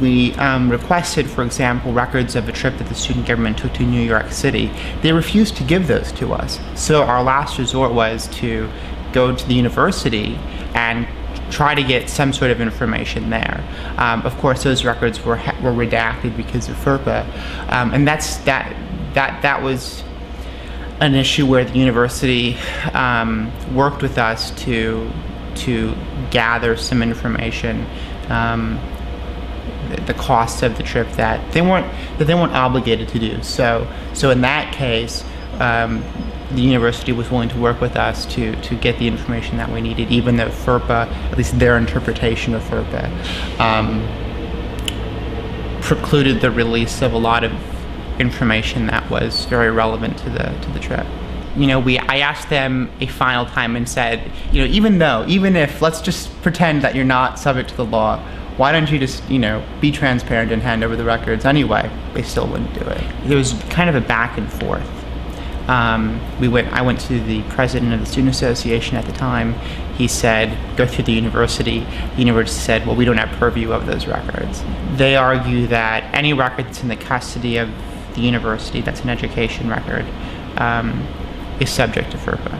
we requested, for example, records of a trip that the student government took to New York City, they refused to give those to us. So our last resort was to go to the university and try to get some sort of information there. Of course, those records were redacted because of FERPA, and that was an issue where the university worked with us to gather some information, the costs of the trip that they weren't obligated to do. So in that case, the university was willing to work with us to get the information that we needed, even though FERPA, at least their interpretation of FERPA, precluded the release of a lot of information that was very relevant to the trip. I asked them a final time and said, even if, let's just pretend that you're not subject to the law, why don't you just, be transparent and hand over the records anyway? They still wouldn't do it. There was kind of a back and forth. I went to the president of the Student Association at the time. He said, go through the university. The university said, well, we don't have purview of those records. They argue that any record that's in the custody of the university, that's an education record, is subject to FERPA.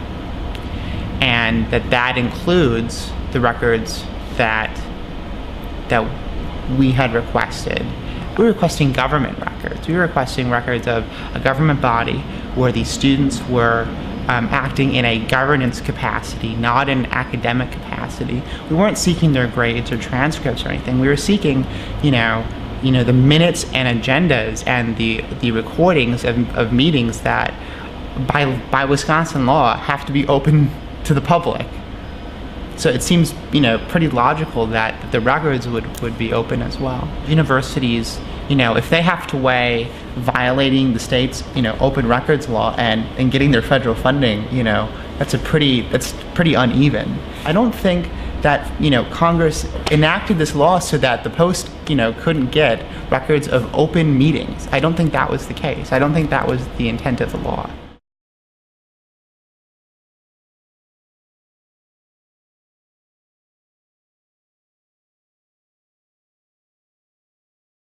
And that includes the records that we had requested. We were requesting government records. We were requesting records of a government body where these students were acting in a governance capacity, not in academic capacity. We weren't seeking their grades or transcripts or anything. We were seeking, the minutes and agendas and the recordings of meetings that, by Wisconsin law, have to be open to the public. So it seems, pretty logical that the records would be open as well. Universities, if they have to weigh violating the state's, open records law and getting their federal funding, that's pretty uneven. I don't think that, Congress enacted this law so that the Post, couldn't get records of open meetings. I don't think that was the case. I don't think that was the intent of the law.